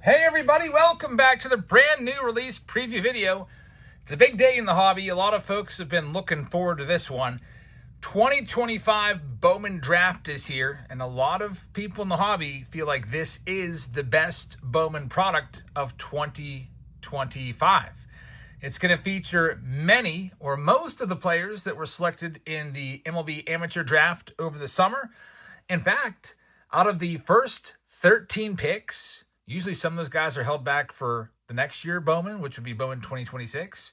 Hey everybody, welcome back to the brand new release preview video. It's a big day in the hobby. A lot of folks have been looking forward to this one. 2025 Bowman Draft is here, and a lot of people in the hobby feel like this is the best Bowman product of 2025. It's going to feature many or most of the players that were selected in the MLB Amateur Draft over the summer. In fact, out of the first 13 picks, usually some of those guys are held back for the next year Bowman, which would be Bowman 2026.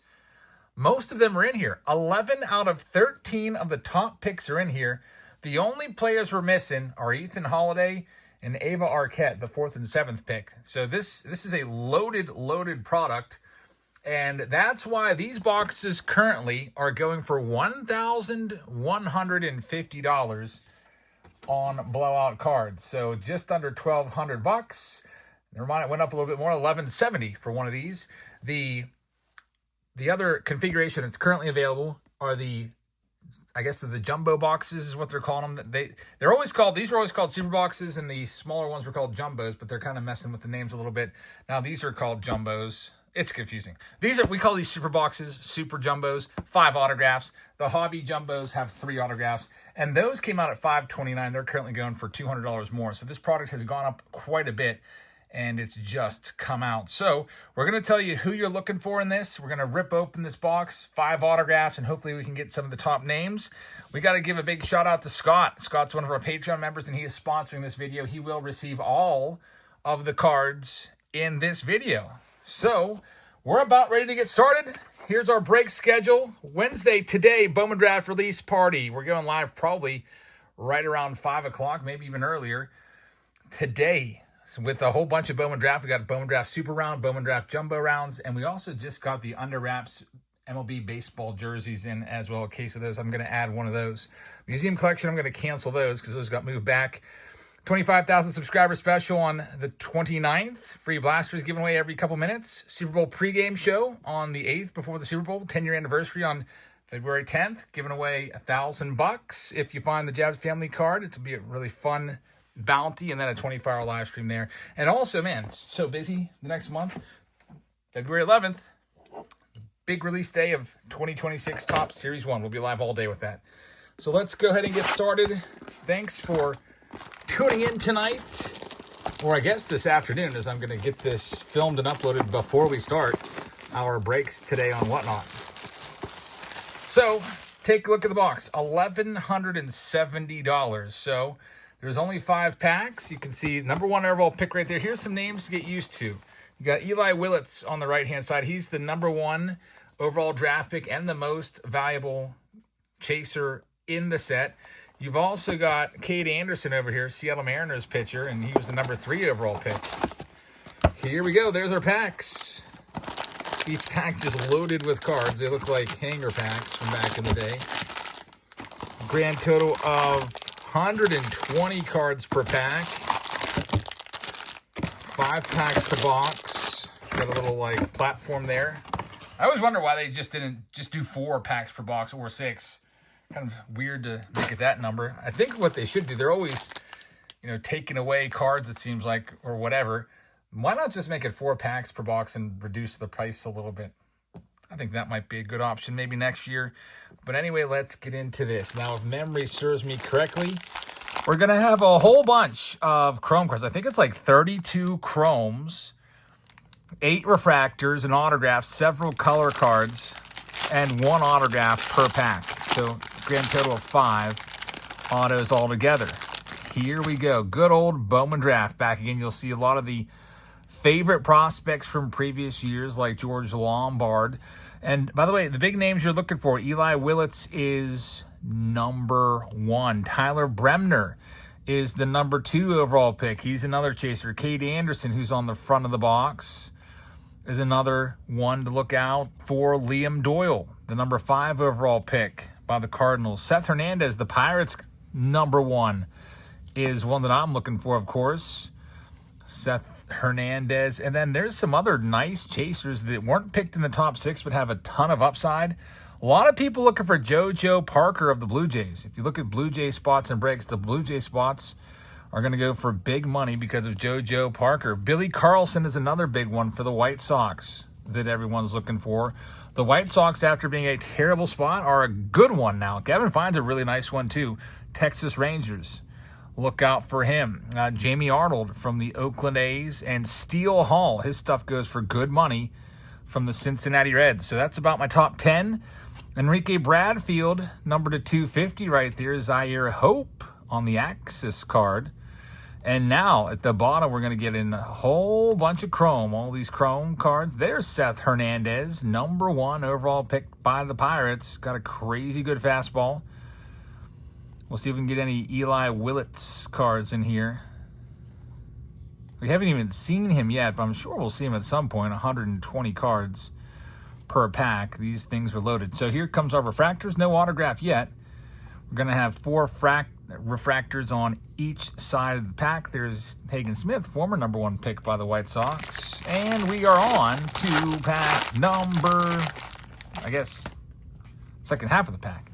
Most of them are in here. 11 out of 13 of the top picks are in here. The only players we're missing are Ethan Holiday and Ava Arquette, the 4th and 7th pick. So this is a loaded product. And that's why these boxes currently are going for $1,150 on blowout cards. So just under $1,200. Never mind, it went up a little bit more, $1,170 for one of these. The other configuration that's currently available are the jumbo boxes is what they're calling them. These were always called super boxes, and the smaller ones were called jumbos, but they're kind of messing with the names a little bit. Now these are called jumbos. It's confusing. We call these super boxes, super jumbos, 5 autographs. The hobby jumbos have 3 autographs, and those came out at $529. They're currently going for $200 more. So this product has gone up quite a bit, and it's just come out. So we're going to tell you who you're looking for in this. We're going to rip open this box, 5 autographs, and hopefully we can get some of the top names. We got to give a big shout out to Scott. Scott's one of our Patreon members, and he is sponsoring this video. He will receive all of the cards in this video. So we're about ready to get started. Here's our break schedule. Wednesday, today, Bowman Draft release party. We're going live probably right around 5 o'clock, maybe even earlier. Today, so with a whole bunch of Bowman Draft, we got Bowman Draft Super Round, Bowman Draft Jumbo Rounds, and we also just got the Under Wraps MLB baseball jerseys in as well. A case of those. I'm going to add one of those. Museum collection, I'm going to cancel those because those got moved back. 25,000 subscriber special on the 29th. Free blasters given away every couple minutes. Super Bowl pregame show on the 8th before the Super Bowl. 10-year anniversary on February 10th. Giving away $1,000 if you find the Jabs family card. It'll be a really fun bounty, and then a 24-hour live stream there. And also, man, it's so busy the next month. February 11th, big release day of 2026 Top Series 1. We'll be live all day with that. So let's go ahead and get started. Thanks for tuning in tonight, or I guess this afternoon, as I'm going to get this filmed and uploaded before we start our breaks today on Whatnot. So take a look at the box. $1,170. So there's only 5 packs. You can see number 1 overall pick right there. Here's some names to get used to. You got Eli Willits on the right-hand side. He's the number 1 overall draft pick and the most valuable chaser in the set. You've also got Cade Anderson over here, Seattle Mariners pitcher, and he was the number 3 overall pick. Here we go. There's our packs. Each pack just loaded with cards. They look like hanger packs from back in the day. Grand total of 120 cards per pack. 5 packs per box. Got a little like platform there. I always wonder why they didn't do 4 packs per box or 6. Kind of weird to make it that number. I think what they should do, they're always, taking away cards, it seems like, or whatever. Why not just make it 4 packs per box and reduce the price a little bit? I think that might be a good option maybe next year. But anyway, let's get into this. Now, if memory serves me correctly, we're going to have a whole bunch of Chrome cards. I think it's like 32 Chromes, 8 refractors and autographs, several color cards, and 1 autograph per pack. So grand total of 5 autos altogether. Here we go. Good old Bowman Draft. Back again, you'll see a lot of the favorite prospects from previous years like George Lombard. And by the way, the big names you're looking for, Eli Willits is number 1. Tyler Bremner is the number 2 overall pick. He's another chaser. Cade Anderson, who's on the front of the box, is another one to look out for. Liam Doyle, the number 5 overall pick by the Cardinals. Seth Hernandez, the Pirates' number 1, is one that I'm looking for, of course. Seth Hernandez. And then there's some other nice chasers that weren't picked in the top 6 but have a ton of upside. A lot of people looking for JoJo Parker of the Blue Jays. If you look at Blue Jay spots and breaks, the Blue Jay spots are going to go for big money because of JoJo Parker. Billy Carlson is another big one for the White Sox that everyone's looking for. The White Sox, after being a terrible spot, are a good one now. Kevin Fine's a really nice one, too. Texas Rangers. Look out for him. Jamie Arnold from the Oakland A's and Steele Hall. His stuff goes for good money from the Cincinnati Reds. So that's about my top 10. Enrique Bradfield, number to 250 right there. Zaire Hope on the Axis card. And now at the bottom, we're going to get in a whole bunch of chrome. All these chrome cards. There's Seth Hernandez, number 1 overall pick by the Pirates. Got a crazy good fastball. We'll see if we can get any Eli Willits cards in here. We haven't even seen him yet, but I'm sure we'll see him at some point. 120 cards per pack. These things are loaded. So here comes our refractors. No autograph yet. We're going to have 4 refractors on each side of the pack. There's Hagen Smith, former number 1 pick by the White Sox. And we are on to pack number, I guess, second half of the pack.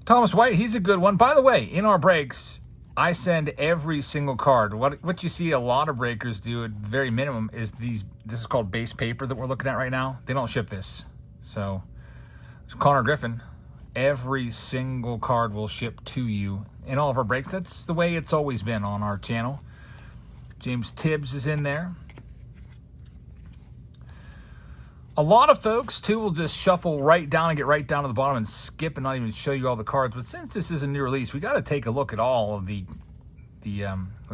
Thomas White, he's a good one. By the way, in our breaks, I send every single card. What you see a lot of breakers do at the very minimum is this is called base paper that we're looking at right now. They don't ship this. So, it's Connor Griffin. Every single card will ship to you in all of our breaks. That's the way it's always been on our channel. James Tibbs is in there. A lot of folks, too, will just shuffle right down and get right down to the bottom and skip and not even show you all the cards. But since this is a new release, we got to take a look at all of the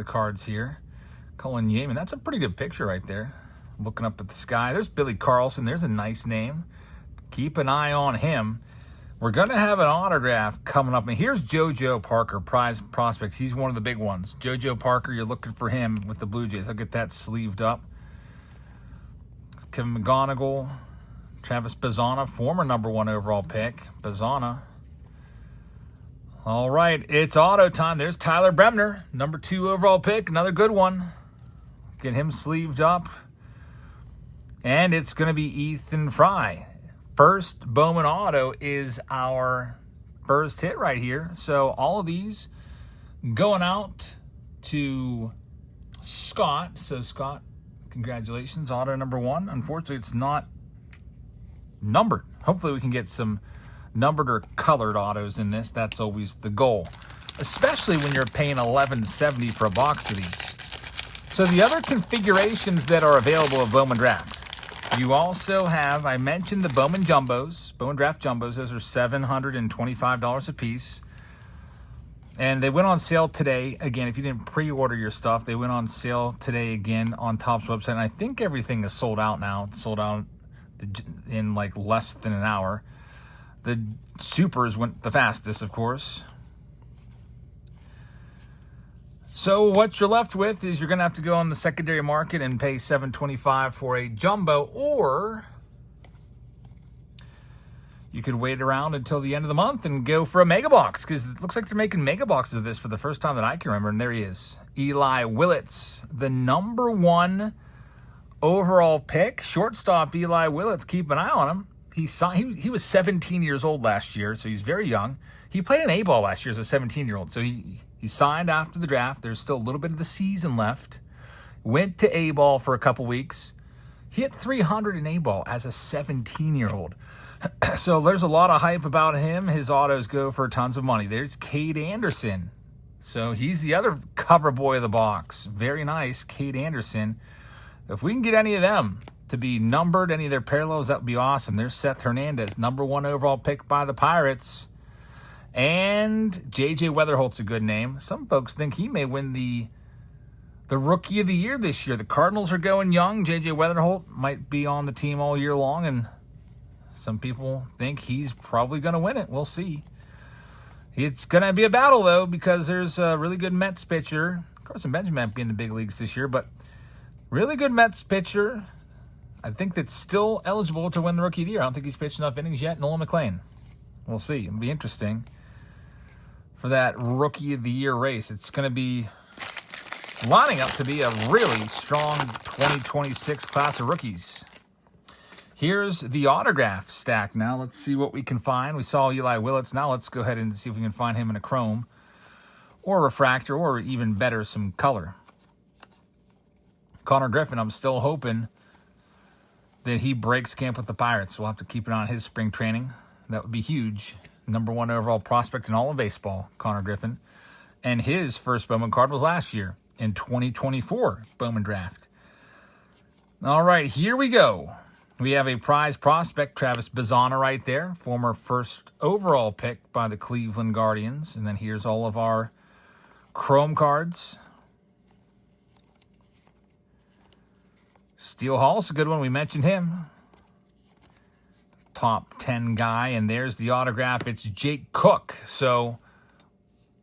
cards here. Cullen Yeaman, that's a pretty good picture right there. Looking up at the sky. There's Billy Carlson. There's a nice name. Keep an eye on him. We're going to have an autograph coming up. And here's JoJo Parker, prize prospects. He's one of the big ones. JoJo Parker, you're looking for him with the Blue Jays. I'll get that sleeved up. Kevin McGonigal, Travis Bazzana, former number 1 overall pick. Bazzana. All right, it's auto time. There's Tyler Bremner, number 2 overall pick. Another good one. Get him sleeved up. And it's going to be Ethan Fry. First Bowman Auto is our first hit right here. So all of these going out to Scott. So Scott, congratulations, auto number 1. Unfortunately, it's not numbered. Hopefully we can get some numbered or colored autos in this. That's always the goal, especially when you're paying $11.70 for a box of these. So the other configurations that are available of Bowman Draft, you also have, I mentioned the Bowman Jumbos, Bowman Draft Jumbos. Those are $725 a piece. And they went on sale today. Again, if you didn't pre-order your stuff, they went on sale today again on Topps website. And I think everything is sold out now. It's sold out in like less than an hour. The Supers went the fastest, of course. So what you're left with is you're going to have to go on the secondary market and pay $725 for a jumbo, or you could wait around until the end of the month and go for a mega box, because it looks like they're making mega boxes of this for the first time that I can remember. And there he is, Eli Willits, the number 1 overall pick, shortstop Eli Willits. Keep an eye on him. He was 17 years old last year, so he's very young. He played an A-ball last year as a 17-year-old, so he signed after the draft. There's still a little bit of the season left. Went to A-ball for a couple weeks. He hit 300 in A-ball as a 17-year-old. So there's a lot of hype about him. His autos go for tons of money. There's Cade Anderson. So he's the other cover boy of the box. Very nice, Cade Anderson. If we can get any of them to be numbered, any of their parallels, that would be awesome. There's Seth Hernandez, number 1 overall pick by the Pirates. And J.J. Weatherholt's a good name. Some folks think he may win the Rookie of the Year this year. The Cardinals are going young. J.J. Weatherholt might be on the team all year long, and some people think he's probably going to win it. We'll see. It's going to be a battle, though, because there's a really good Mets pitcher. Carson Benjamin might be in the big leagues this year, but really good Mets pitcher. I think that's still eligible to win the Rookie of the Year. I don't think he's pitched enough innings yet. Nolan McLean. We'll see. It'll be interesting for that Rookie of the Year race. It's going to be lining up to be a really strong 2026 class of rookies. Here's the autograph stack now. Let's see what we can find. We saw Eli Willits. Now let's go ahead and see if we can find him in a chrome. or refractor, or even better, some color. Connor Griffin, I'm still hoping that he breaks camp with the Pirates. We'll have to keep an eye on his spring training. That would be huge. #1 overall prospect in all of baseball, Connor Griffin. And his first Bowman card was last year in 2024 Bowman Draft. All right, here we go. We have a prize prospect, Travis Bazzana, right there, former first overall pick by the Cleveland Guardians. And then here's all of our Chrome cards. Steele Hall's a good one. We mentioned him. Top 10 guy. And there's the autograph. It's Jake Cook. So,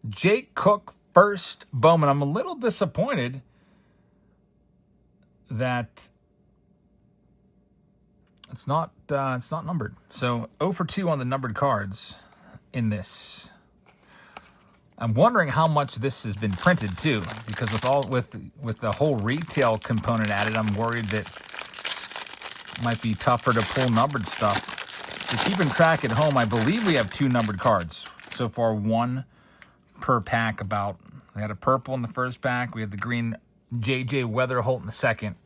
Jake Cook, first Bowman. I'm a little disappointed that it's not numbered. So, 0 for 2 on the numbered cards in this. I'm wondering how much this has been printed too, because with the whole retail component added, I'm worried that it might be tougher to pull numbered stuff. To keeping track at home, I believe we have 2 numbered cards so far, 1 per pack. We had a purple in the first pack, we had the green JJ Weatherholt in the second,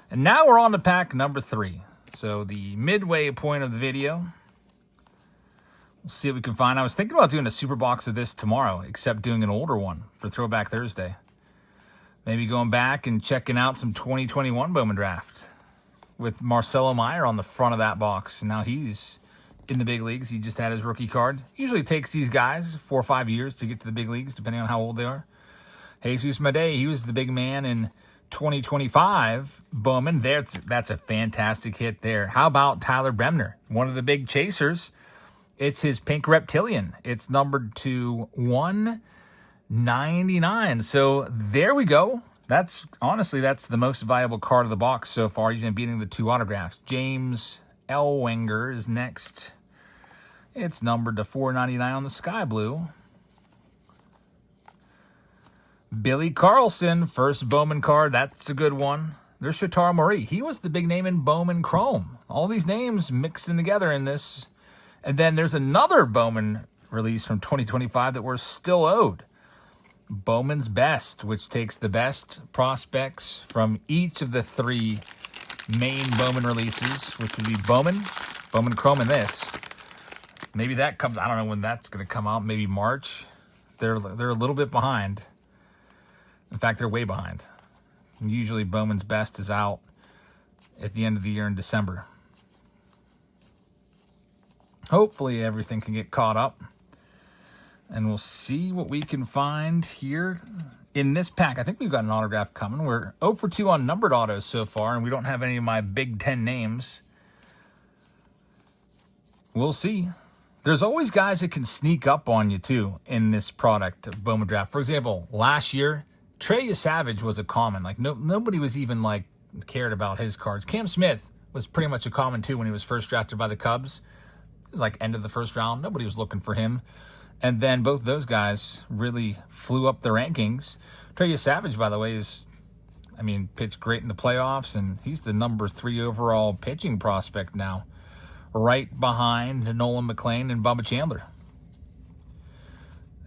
and now we're on to pack number 3. So the midway point of the video. We'll see what we can find. I was thinking about doing a super box of this tomorrow, except doing an older one for Throwback Thursday. Maybe going back and checking out some 2021 Bowman Draft with Marcelo Meyer on the front of that box. Now he's in the big leagues. He just had his rookie card. Usually takes these guys 4 or 5 years to get to the big leagues, depending on how old they are. Jesus Madej, he was the big man in 2025 Bowman. That's a fantastic hit there. How about Tyler Bremner, one of the big chasers? It's his pink reptilian. It's numbered to 199. So there we go. That's the most valuable card of the box so far, even beating the 2 autographs. James Ellwanger is next. It's numbered to 499 on the sky blue. Billy Carlson, first Bowman card. That's a good one. There's Shatar Murray. He was the big name in Bowman Chrome. All these names mixed in together in this. And then there's another Bowman release from 2025 that we're still owed. Bowman's Best, which takes the best prospects from each of the 3 main Bowman releases, which would be Bowman Chrome, and this. Maybe that comes, I don't know when that's going to come out, maybe March. They're a little bit behind. In fact, they're way behind. Usually Bowman's Best is out at the end of the year in December. Hopefully everything can get caught up. And we'll see what we can find here in this pack. I think we've got an autograph coming. We're 0 for 2 on numbered autos so far, and we don't have any of my Big Ten names. We'll see. There's always guys that can sneak up on you, too, in this product of Bowman Draft. For example, last year, Trey Savage was a common. Like, nobody was even, cared about his cards. Cam Smith was pretty much a common, too, when he was first drafted by the Cubs. End of the first round. Nobody was looking for him. And then both those guys really flew up the rankings. Trey Savage, by the way, pitched great in the playoffs, and he's the number 3 overall pitching prospect now, right behind Nolan McLean and Bubba Chandler.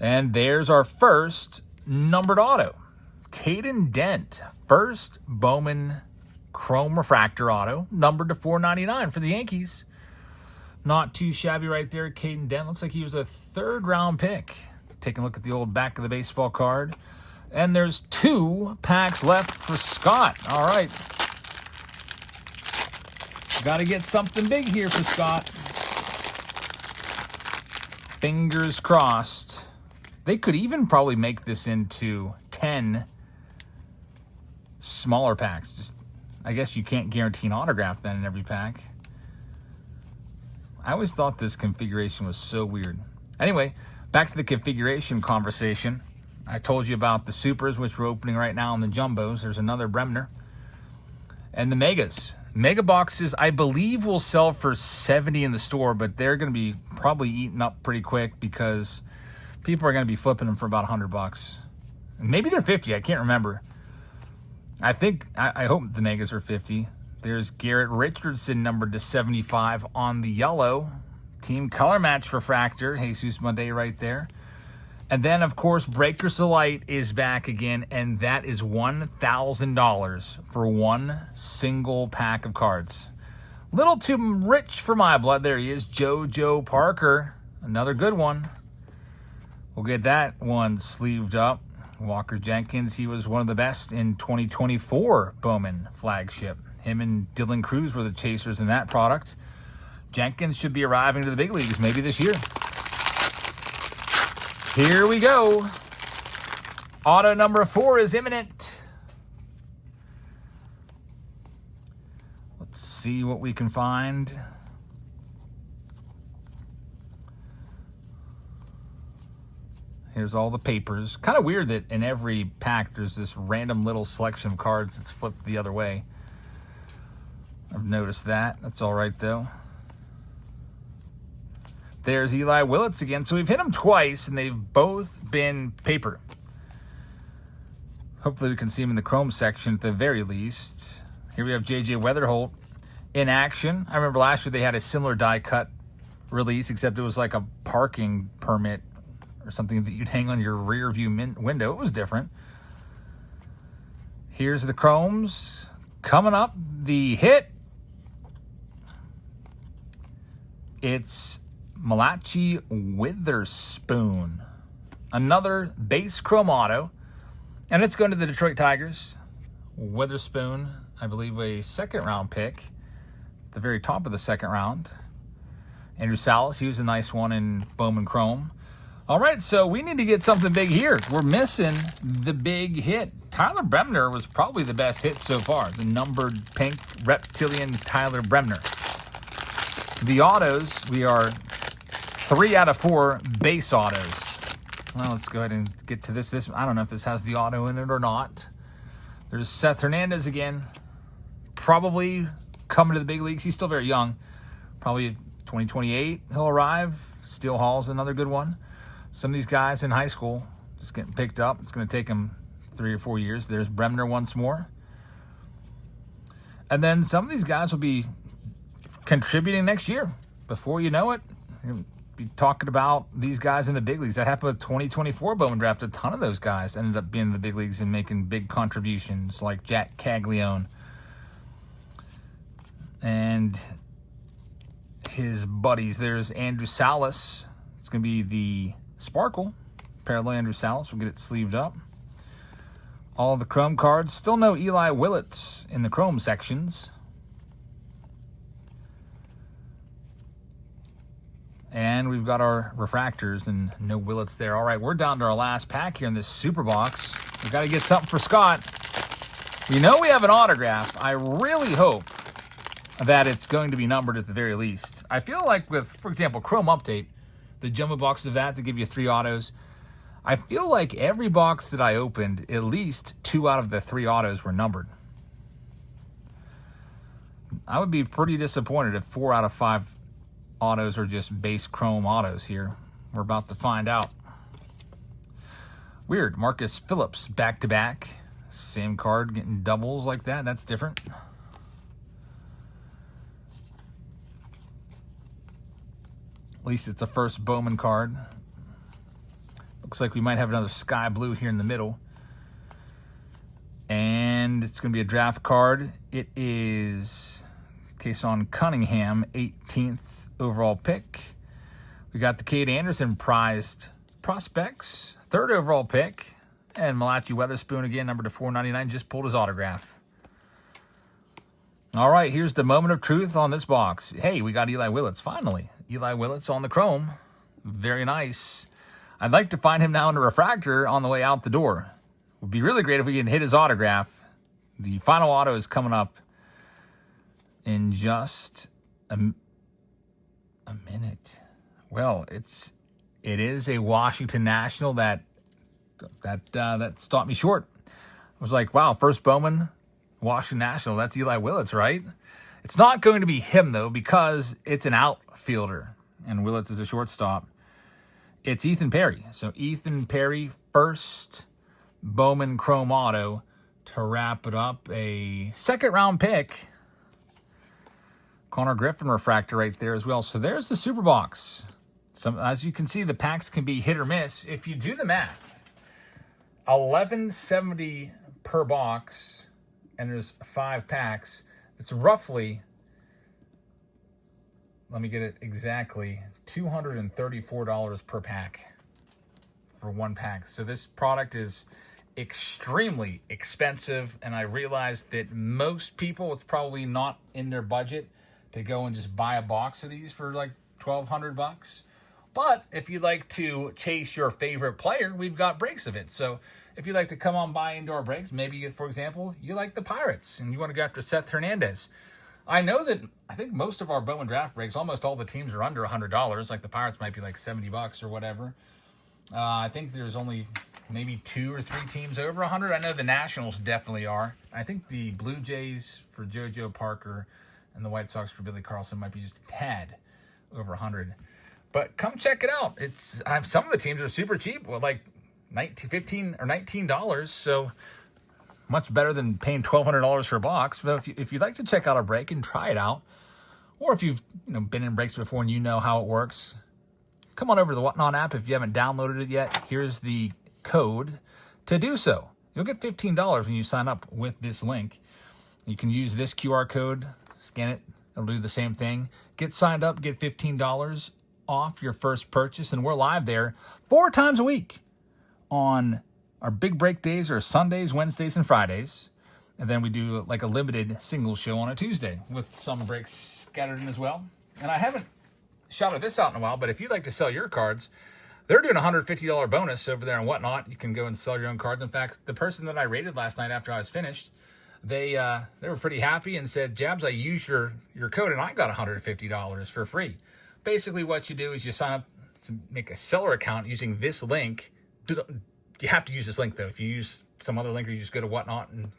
And there's our first numbered auto. Caden Dent, first Bowman Chrome Refractor auto, numbered to 499 for the Yankees. Not too shabby right there. Caden Dent looks like he was a 3rd-round pick. Taking a look at the old back of the baseball card. And there's 2 packs left for Scott. All right. Got to get something big here for Scott. Fingers crossed. They could even probably make this into 10 smaller packs. I guess you can't guarantee an autograph then in every pack. I always thought this configuration was so weird. Anyway, back to the configuration conversation. I told you about the supers, which we're opening right now, and the jumbos. There's another Bremner. And the megas. Mega boxes, I believe, will sell for $70 in the store, but they're going to be probably eaten up pretty quick because people are going to be flipping them for about $100. Maybe they're $50. I can't remember. I hope the megas are $50. There's Garrett Richardson, numbered to 75 on the yellow. Team color match refractor. Jesus Madej right there. And then, of course, Breakers to Light is back again, and that is $1,000 for one single pack of cards. Little too rich for my blood. There he is, JoJo Parker. Another good one. We'll get that one sleeved up. Walker Jenkins, he was one of the best in 2024 Bowman flagship. Him and Dylan Cruz were the chasers in that product. Jenkins should be arriving to the big leagues maybe this year. Here we go. Auto number 4 is imminent. Let's see what we can find. Here's all the papers. Kind of weird that in every pack there's this random little selection of cards that's flipped the other way. I've noticed that. That's all right, though. There's Eli Willits again. So we've hit them twice, and they've both been paper. Hopefully we can see him in the chrome section at the very least. Here we have J.J. Weatherholt in action. I remember last year they had a similar die cut release, except it was like a parking permit or something that you'd hang on your rear view window. It was different. Here's the chromes. Coming up, the hit. It's Malachi Witherspoon. Another base chrome auto. And it's going to the Detroit Tigers. Witherspoon, I believe a second-round pick. At the very top of the second round. Andrew Salas, he was a nice one in Bowman Chrome. All right, so we need to get something big here. We're missing the big hit. Tyler Bremner was probably the best hit so far. The numbered pink reptilian Tyler Bremner. The autos, we are 3 out of 4 base autos. Well, let's go ahead and get to this. I don't know if this has the auto in it or not. There's Seth Hernandez again. Probably coming to the big leagues. He's still very young. Probably 2028 he'll arrive. Steel Hall's another good one. Some of these guys in high school just getting picked up. It's going to take them 3 or 4 years. There's Bremner once more. And then some of these guys will be contributing next year. Before you know it, you'll be talking about these guys in the big leagues. That happened with 2024 Bowman Draft. A ton of those guys ended up being in the big leagues and making big contributions, like Jack Caglione and his buddies. There's Andrew Salas. It's going to be the Sparkle. Parallel Andrew Salas. We'll get it sleeved up. All the chrome cards. Still no Eli Willits in the chrome sections. And we've got our refractors and no Willits there. All right, we're down to our last pack here in this super box. We've got to get something for Scott. We know we have an autograph. I really hope that it's going to be numbered at the very least. I feel like with, for example, Chrome Update, the jumbo box of that to give you 3 autos, I feel like every box that I opened, at least 2 out of the 3 autos were numbered. I would be pretty disappointed if 4 out of 5 autos are just base chrome autos here. We're about to find out. Weird. Marcus Phillips back-to-back. Same card getting doubles like that. That's different. At least it's a first Bowman card. Looks like we might have another sky blue here in the middle. And it's going to be a draft card. It is Kason Cunningham, 18th overall pick. We got the Cade Anderson prized prospects, 3rd overall pick. And Malachi Witherspoon again, number to 499, just pulled his autograph. All right, here's the moment of truth on this box. Hey, we got Eli Willits, finally. Eli Willits on the chrome. Very nice. I'd like to find him now in a refractor on the way out the door. It would be really great if we can hit his autograph. The final auto is coming up in just a minute. Well, it is a Washington National that stopped me short. I was like, wow, first Bowman, Washington National, that's Eli Willits, right? It's not going to be him, though, because it's an outfielder, and Willits is a shortstop. It's Ethan Perry. So Ethan Perry, first Bowman Chrome Auto to wrap it up. A second-round pick. Connor Griffin refractor right there as well. So there's the super box. As you can see, the packs can be hit or miss. If you do the math, $11.70 per box, and there's 5 packs. It's roughly, let me get it exactly, $234 per pack for 1 pack. So this product is extremely expensive, and I realized that most people, it's probably not in their budget to go and just buy a box of these for like $1,200. But if you'd like to chase your favorite player, we've got breaks of it. So if you'd like to come on by indoor breaks, maybe, for example, you like the Pirates and you want to go after Seth Hernandez. I know that I think most of our Bowman Draft breaks, almost all the teams are under $100. Like the Pirates might be like $70 or whatever. I think there's only maybe 2 or 3 teams over 100. I know the Nationals definitely are. I think the Blue Jays for JoJo Parker and the White Sox for Billy Carlson might be just a tad over 100. But come check it out. Some of the teams are super cheap, like $15 or $19. So much better than paying $1,200 for a box. But if you'd like to check out a break and try it out, or if you've been in breaks before and you know how it works, come on over to the Whatnot app. If you haven't downloaded it yet, here's the code to do so. You'll get $15 when you sign up with this link. You can use this QR code, scan it, it'll do the same thing. Get signed up, get $15 off your first purchase, and we're live there 4 times a week on our big break days are Sundays, Wednesdays, and Fridays. And then we do like a limited single show on a Tuesday with some breaks scattered in as well. And I haven't shouted this out in a while, but if you'd like to sell your cards, they're doing a $150 bonus over there on Whatnot. You can go and sell your own cards. In fact, the person that I rated last night after I was finished, they were pretty happy and said, Jabs, I used your code and I got $150 for free. Basically what you do is you sign up to make a seller account using this link. You have to use this link though. If you use some other link or you just go to Whatnot and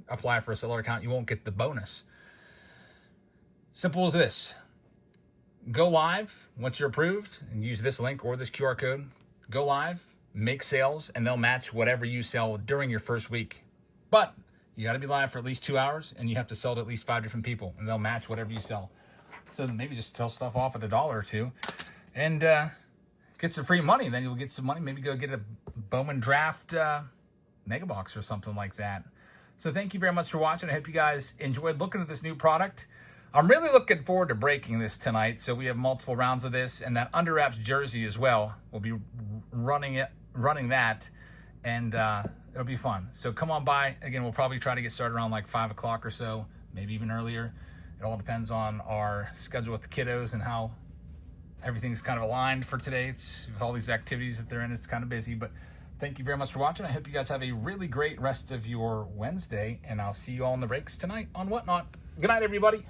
apply for a seller account, you won't get the bonus. Simple as this. Go live once you're approved and use this link or this QR code. Go live, make sales, and they'll match whatever you sell during your first week. But you got to be live for at least 2 hours, and you have to sell to at least 5 different people, and they'll match whatever you sell. So maybe just sell stuff off at $1 or $2 and get some free money. Then you'll get some money. Maybe go get a Bowman Draft mega box or something like that. So thank you very much for watching. I hope you guys enjoyed looking at this new product. I'm really looking forward to breaking this tonight. So we have multiple rounds of this, and that Under Wraps jersey as well. We'll be running that, and it'll be fun. So come on by. Again, we'll probably try to get started around like 5 o'clock or so, maybe even earlier. It all depends on our schedule with the kiddos and how everything's kind of aligned for today. It's with all these activities that they're in, it's kind of busy. But thank you very much for watching. I hope you guys have a really great rest of your Wednesday, and I'll see you all in the breaks tonight on Whatnot. Good night, everybody.